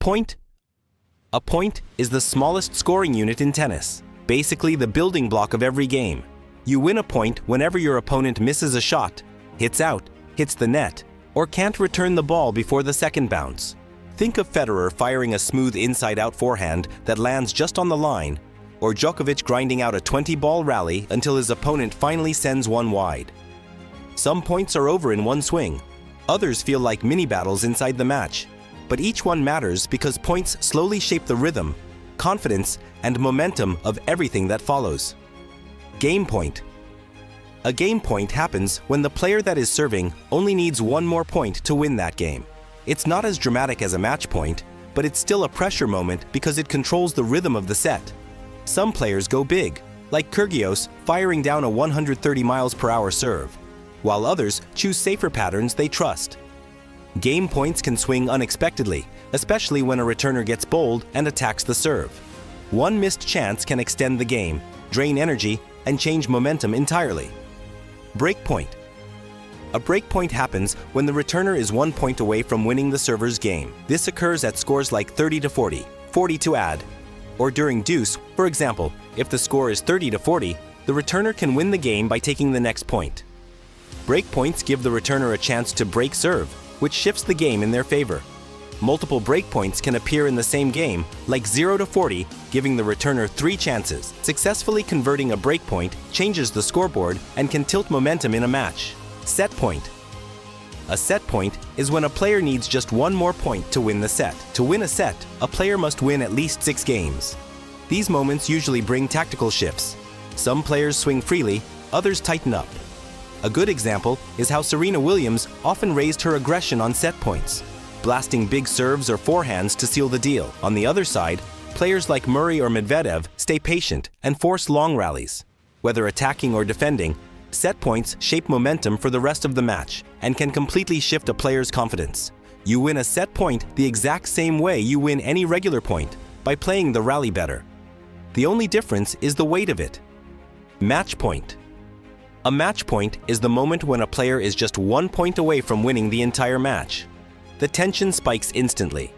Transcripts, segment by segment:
Point? A point is the smallest scoring unit in tennis, basically the building block of every game. You win a point whenever your opponent misses a shot, hits out, hits the net, or can't return the ball before the second bounce. Think of Federer firing a smooth inside-out forehand that lands just on the line, or Djokovic grinding out a 20-ball rally until his opponent finally sends one wide. Some points are over in one swing. Others feel like mini-battles inside the match. But each one matters because points slowly shape the rhythm, confidence, and momentum of everything that follows. Game point. A game point happens when the player that is serving only needs one more point to win that game. It's not as dramatic as a match point, but it's still a pressure moment because it controls the rhythm of the set. Some players go big, like Kyrgios firing down a 130 miles per hour serve, while others choose safer patterns they trust. Game points can swing unexpectedly, especially when a returner gets bold and attacks the serve. One missed chance can extend the game, drain energy, and change momentum entirely. Break point. A break point happens when the returner is 1 point away from winning the server's game. This occurs at scores like 30-40, 40 to add, or during deuce. For example, if the score is 30-40, the returner can win the game by taking the next point. Break points give the returner a chance to break serve, which shifts the game in their favor. Multiple break points can appear in the same game, like 0-40, giving the returner 3 chances. Successfully converting a break point changes the scoreboard and can tilt momentum in a match. Set point. A set point is when a player needs just one more point to win the set. To win a set, a player must win at least 6 games. These moments usually bring tactical shifts. Some players swing freely, others tighten up. A good example is how Serena Williams often raised her aggression on set points, blasting big serves or forehands to seal the deal. On the other side, players like Murray or Medvedev stay patient and force long rallies. Whether attacking or defending, set points shape momentum for the rest of the match and can completely shift a player's confidence. You win a set point the exact same way you win any regular point, by playing the rally better. The only difference is the weight of it. Match point. A match point is the moment when a player is just 1 point away from winning the entire match. The tension spikes instantly.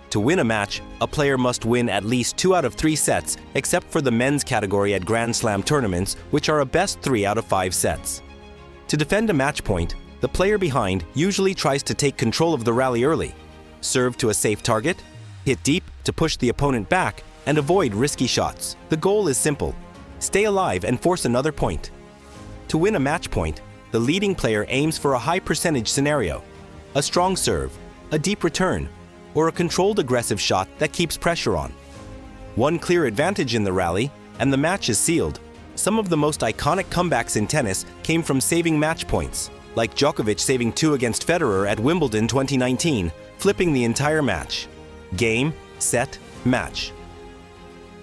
To win a match, a player must win at least 2 out of 3 sets, except for the men's category at Grand Slam tournaments, which are a best 3 out of 5 sets. To defend a match point, the player behind usually tries to take control of the rally early, serve to a safe target, hit deep to push the opponent back, and avoid risky shots. The goal is simple: stay alive and force another point. To win a match point, the leading player aims for a high percentage scenario, a strong serve, a deep return, or a controlled aggressive shot that keeps pressure on. One clear advantage in the rally, and the match is sealed. Some of the most iconic comebacks in tennis came from saving match points, like Djokovic saving 2 against Federer at Wimbledon 2019, flipping the entire match. Game, set, match.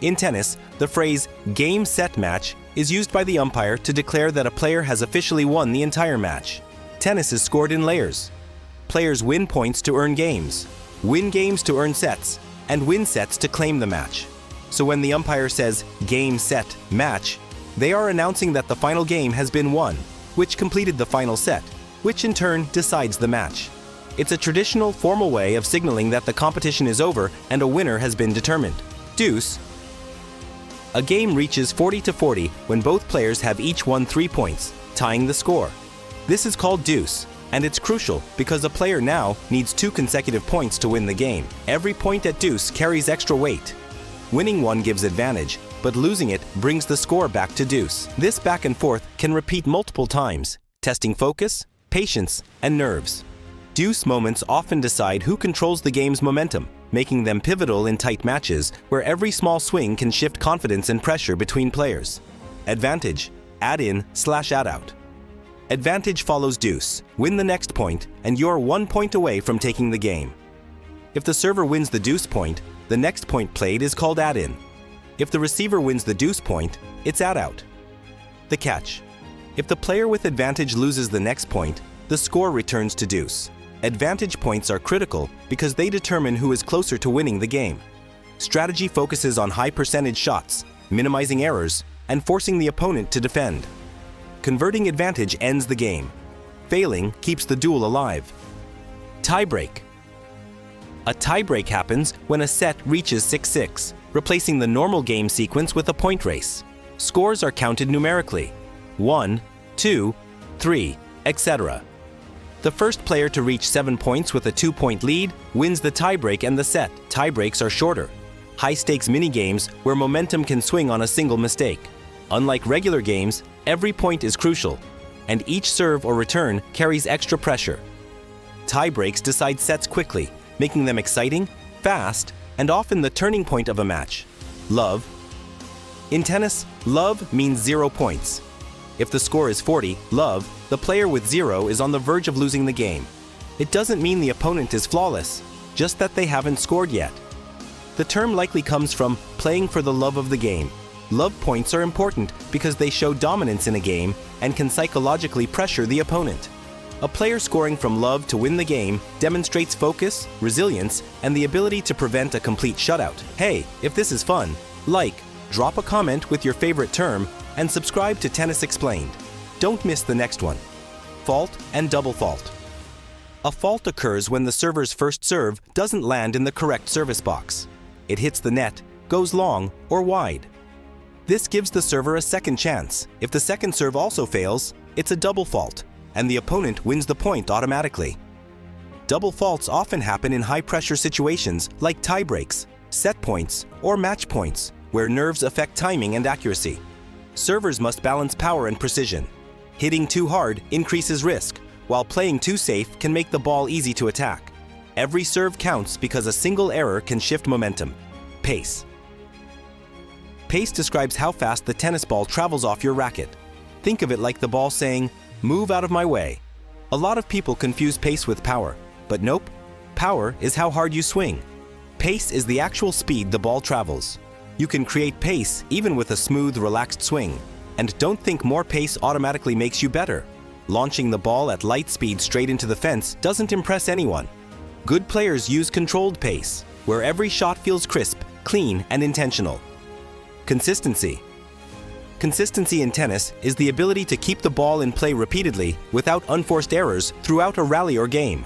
In tennis, the phrase game, set, match is used by the umpire to declare that a player has officially won the entire match. Tennis is scored in layers. Players win points to earn games, win games to earn sets, and win sets to claim the match. So when the umpire says game, set, match, they are announcing that the final game has been won, which completed the final set, which in turn decides the match. It's a traditional, formal way of signaling that the competition is over and a winner has been determined. Deuce. A game reaches 40-40 when both players have each won 3 points, tying the score. This is called deuce, and it's crucial because a player now needs 2 consecutive points to win the game. Every point at deuce carries extra weight. Winning one gives advantage, but losing it brings the score back to deuce. This back and forth can repeat multiple times, testing focus, patience, and nerves. Deuce moments often decide who controls the game's momentum, making them pivotal in tight matches where every small swing can shift confidence and pressure between players. Advantage, add in / add out. Advantage follows deuce. Win the next point, and you're 1 point away from taking the game. If the server wins the deuce point, the next point played is called add in. If the receiver wins the deuce point, it's add out. The catch. If the player with advantage loses the next point, the score returns to deuce. Advantage points are critical because they determine who is closer to winning the game. Strategy focuses on high percentage shots, minimizing errors, and forcing the opponent to defend. Converting advantage ends the game. Failing keeps the duel alive. Tiebreak. A tiebreak happens when a set reaches 6-6, replacing the normal game sequence with a point race. Scores are counted numerically: 1, 2, 3, etc. The first player to reach 7 points with a 2-point lead wins the tiebreak and the set. Tiebreaks are shorter, high-stakes mini-games where momentum can swing on a single mistake. Unlike regular games, every point is crucial, and each serve or return carries extra pressure. Tiebreaks decide sets quickly, making them exciting, fast, and often the turning point of a match. Love. In tennis, love means 0 points. If the score is 40, love, the player with 0 is on the verge of losing the game. It doesn't mean the opponent is flawless, just that they haven't scored yet. The term likely comes from playing for the love of the game. Love points are important because they show dominance in a game and can psychologically pressure the opponent. A player scoring from love to win the game demonstrates focus, resilience, and the ability to prevent a complete shutout. Hey, if this is fun, like, drop a comment with your favorite term, and subscribe to Tennis Explained. Don't miss the next one. Fault and double fault. A fault occurs when the server's first serve doesn't land in the correct service box. It hits the net, goes long, or wide. This gives the server a second chance. If the second serve also fails, it's a double fault, and the opponent wins the point automatically. Double faults often happen in high-pressure situations like tiebreaks, set points, or match points, where nerves affect timing and accuracy. Servers must balance power and precision. Hitting too hard increases risk, while playing too safe can make the ball easy to attack. Every serve counts because a single error can shift momentum. Pace. Pace describes how fast the tennis ball travels off your racket. Think of it like the ball saying, "Move out of my way." A lot of people confuse pace with power, but nope. Power is how hard you swing. Pace is the actual speed the ball travels. You can create pace even with a smooth, relaxed swing. And don't think more pace automatically makes you better. Launching the ball at light speed straight into the fence doesn't impress anyone. Good players use controlled pace, where every shot feels crisp, clean, and intentional. Consistency. Consistency in tennis is the ability to keep the ball in play repeatedly without unforced errors throughout a rally or game.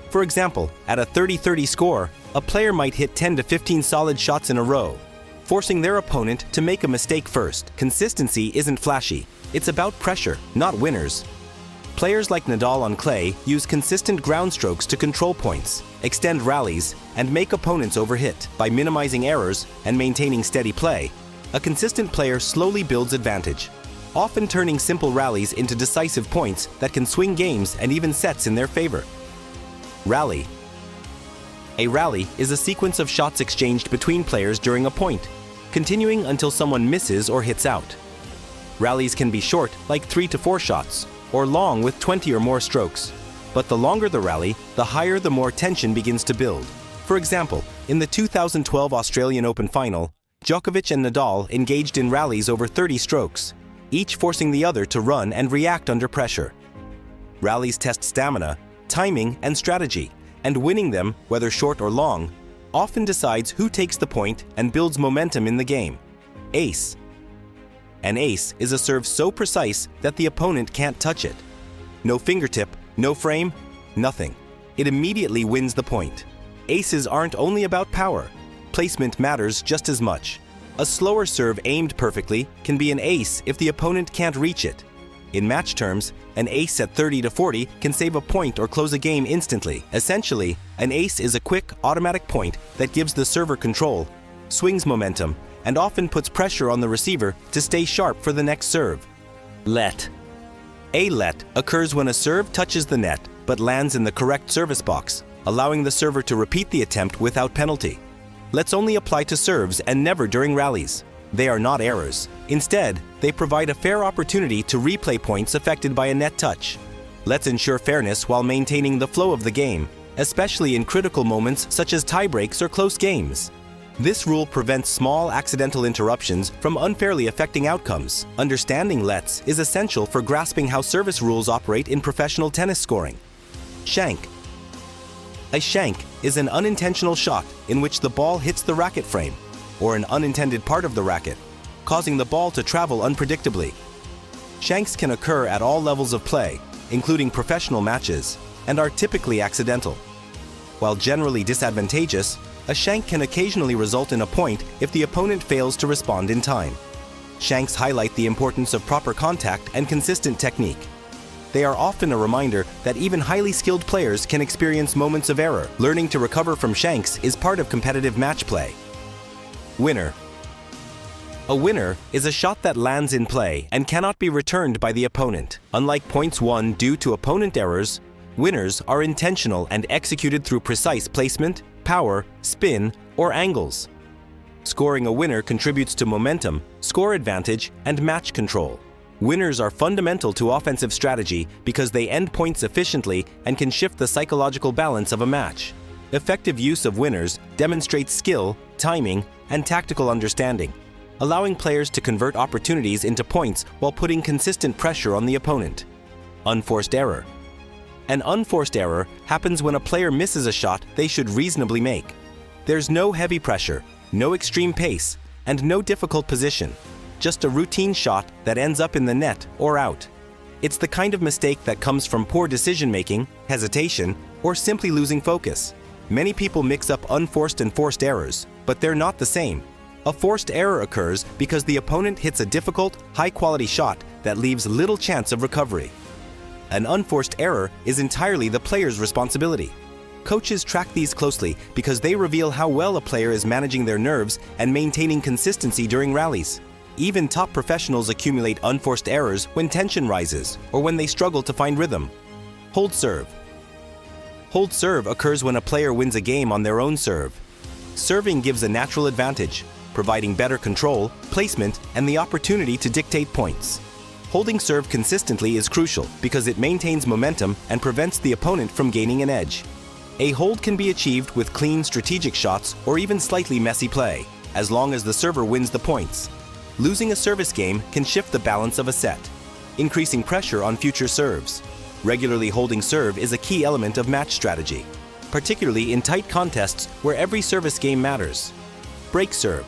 For example, at a 30-30 score, a player might hit 10 to 15 solid shots in a row, forcing their opponent to make a mistake first. Consistency isn't flashy. It's about pressure, not winners. Players like Nadal on clay use consistent ground strokes to control points, extend rallies, and make opponents overhit. By minimizing errors and maintaining steady play, a consistent player slowly builds advantage, often turning simple rallies into decisive points that can swing games and even sets in their favor. Rally. A rally is a sequence of shots exchanged between players during a point, continuing until someone misses or hits out. Rallies can be short, like 3 to 4 shots, or long with 20 or more strokes. But the longer the rally, the higher the more tension begins to build. For example, in the 2012 Australian Open final, Djokovic and Nadal engaged in rallies over 30 strokes, each forcing the other to run and react under pressure. Rallies test stamina, timing, and strategy, and winning them, whether short or long, often decides who takes the point and builds momentum in the game. Ace. An ace is a serve so precise that the opponent can't touch it. No fingertip, no frame, nothing. It immediately wins the point. Aces aren't only about power. Placement matters just as much. A slower serve aimed perfectly can be an ace if the opponent can't reach it. In match terms, an ace at 30 to 40 can save a point or close a game instantly. Essentially, an ace is a quick, automatic point that gives the server control, swings momentum, and often puts pressure on the receiver to stay sharp for the next serve. Let. A let occurs when a serve touches the net but lands in the correct service box, allowing the server to repeat the attempt without penalty. Let's only apply to serves and never during rallies. They are not errors. Instead, they provide a fair opportunity to replay points affected by a net touch. Let's ensure fairness while maintaining the flow of the game, especially in critical moments such as tiebreaks or close games. This rule prevents small accidental interruptions from unfairly affecting outcomes. Understanding lets is essential for grasping how service rules operate in professional tennis scoring. Shank. A shank is an unintentional shot in which the ball hits the racket frame, or an unintended part of the racket, causing the ball to travel unpredictably. Shanks can occur at all levels of play, including professional matches, and are typically accidental. While generally disadvantageous, a shank can occasionally result in a point if the opponent fails to respond in time. Shanks highlight the importance of proper contact and consistent technique. They are often a reminder that even highly skilled players can experience moments of error. Learning to recover from shanks is part of competitive match play. Winner. A winner is a shot that lands in play and cannot be returned by the opponent. Unlike points won due to opponent errors, winners are intentional and executed through precise placement, power, spin, or angles. Scoring a winner contributes to momentum, score advantage, and match control. Winners are fundamental to offensive strategy because they end points efficiently and can shift the psychological balance of a match. Effective use of winners demonstrates skill, timing, and tactical understanding, allowing players to convert opportunities into points while putting consistent pressure on the opponent. Unforced error. An unforced error happens when a player misses a shot they should reasonably make. There's no heavy pressure, no extreme pace, and no difficult position. Just a routine shot that ends up in the net or out. It's the kind of mistake that comes from poor decision-making, hesitation, or simply losing focus. Many people mix up unforced and forced errors, but they're not the same. A forced error occurs because the opponent hits a difficult, high-quality shot that leaves little chance of recovery. An unforced error is entirely the player's responsibility. Coaches track these closely because they reveal how well a player is managing their nerves and maintaining consistency during rallies. Even top professionals accumulate unforced errors when tension rises or when they struggle to find rhythm. Hold serve. Hold serve occurs when a player wins a game on their own serve. Serving gives a natural advantage, providing better control, placement, and the opportunity to dictate points. Holding serve consistently is crucial because it maintains momentum and prevents the opponent from gaining an edge. A hold can be achieved with clean, strategic shots or even slightly messy play, as long as the server wins the points. Losing a service game can shift the balance of a set, increasing pressure on future serves. Regularly holding serve is a key element of match strategy, particularly in tight contests where every service game matters. Break serve.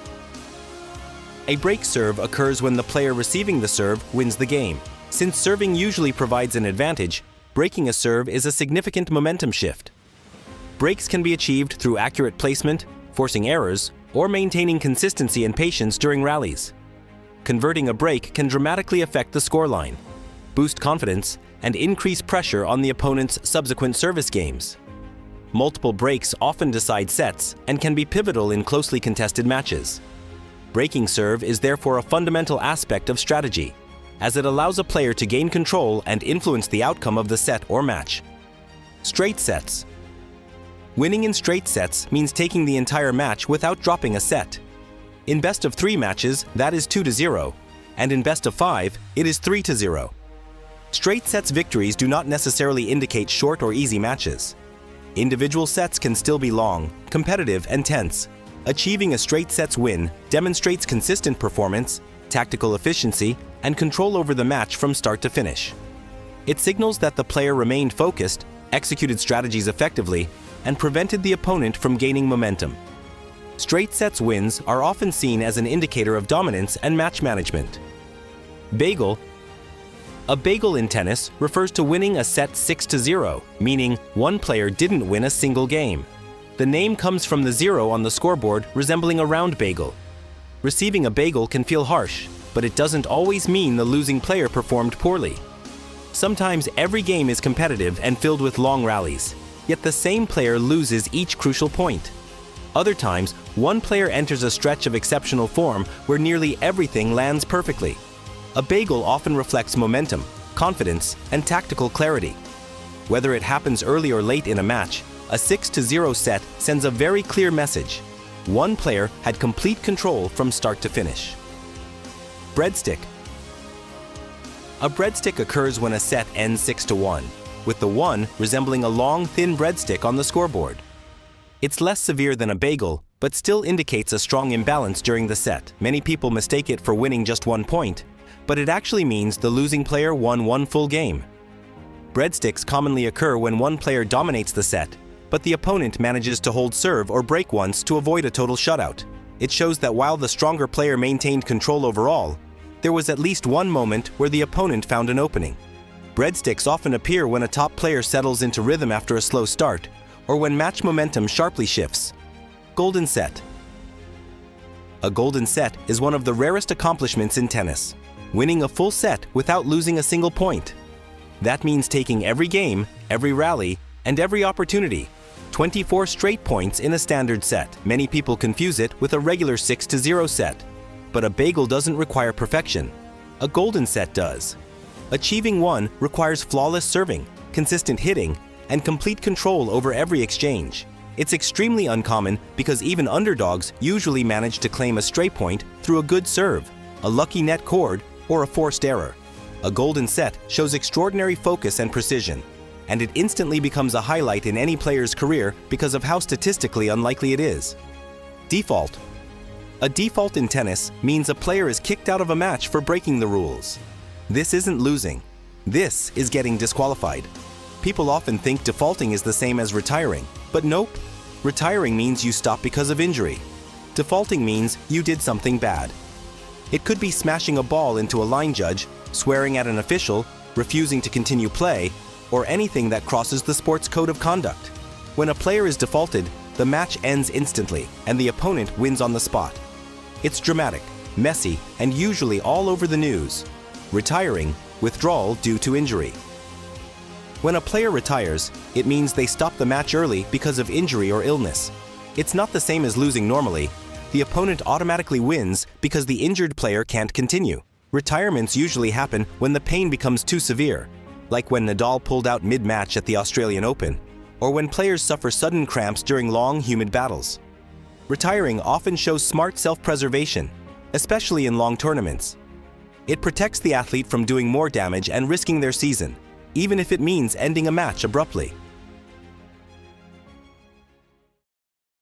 A break serve occurs when the player receiving the serve wins the game. Since serving usually provides an advantage, breaking a serve is a significant momentum shift. Breaks can be achieved through accurate placement, forcing errors, or maintaining consistency and patience during rallies. Converting a break can dramatically affect the scoreline, boost confidence, and increase pressure on the opponent's subsequent service games. Multiple breaks often decide sets and can be pivotal in closely contested matches. Breaking serve is therefore a fundamental aspect of strategy, as it allows a player to gain control and influence the outcome of the set or match. Straight sets. Winning in straight sets means taking the entire match without dropping a set. In best-of-3 matches, that is 2-0, and in best-of-5, it is 3-0. Straight sets victories do not necessarily indicate short or easy matches. Individual sets can still be long, competitive, and tense. Achieving a straight sets win demonstrates consistent performance, tactical efficiency, and control over the match from start to finish. It signals that the player remained focused, executed strategies effectively, and prevented the opponent from gaining momentum. Straight sets wins are often seen as an indicator of dominance and match management. Bagel. A bagel in tennis refers to winning a set 6-0, meaning one player didn't win a single game. The name comes from the 0 on the scoreboard resembling a round bagel. Receiving a bagel can feel harsh, but it doesn't always mean the losing player performed poorly. Sometimes every game is competitive and filled with long rallies, yet the same player loses each crucial point. Other times, one player enters a stretch of exceptional form where nearly everything lands perfectly. A bagel often reflects momentum, confidence, and tactical clarity. Whether it happens early or late in a match, a 6-0 set sends a very clear message. One player had complete control from start to finish. Breadstick. A breadstick occurs when a set ends 6-1, with the 1 resembling a long, thin breadstick on the scoreboard. It's less severe than a bagel, but still indicates a strong imbalance during the set. Many people mistake it for winning just 1 point, but it actually means the losing player won 1 full game. Breadsticks commonly occur when one player dominates the set, but the opponent manages to hold serve or break once to avoid a total shutout. It shows that while the stronger player maintained control overall, there was at least one moment where the opponent found an opening. Breadsticks often appear when a top player settles into rhythm after a slow start, or when match momentum sharply shifts. Golden set. A golden set is one of the rarest accomplishments in tennis, winning a full set without losing a single point. That means taking every game, every rally, and every opportunity. 24 straight points in a standard set. Many people confuse it with a regular 6-0 set. But a bagel doesn't require perfection. A golden set does. Achieving one requires flawless serving, consistent hitting, and complete control over every exchange. It's extremely uncommon because even underdogs usually manage to claim a straight point through a good serve, a lucky net chord, or a forced error. A golden set shows extraordinary focus and precision, and it instantly becomes a highlight in any player's career because of how statistically unlikely it is. Default. A default in tennis means a player is kicked out of a match for breaking the rules. This isn't losing. This is getting disqualified. People often think defaulting is the same as retiring, but nope. Retiring means you stop because of injury. Defaulting means you did something bad. It could be smashing a ball into a line judge, swearing at an official, refusing to continue play, or anything that crosses the sport's code of conduct. When a player is defaulted, the match ends instantly, and the opponent wins on the spot. It's dramatic, messy, and usually all over the news. Retiring, withdrawal due to injury. When a player retires, it means they stop the match early because of injury or illness. It's not the same as losing normally. The opponent automatically wins because the injured player can't continue. Retirements usually happen when the pain becomes too severe, like when Nadal pulled out mid-match at the Australian Open, or when players suffer sudden cramps during long, humid battles. Retiring often shows smart self-preservation, especially in long tournaments. It protects the athlete from doing more damage and risking their season, even if it means ending a match abruptly.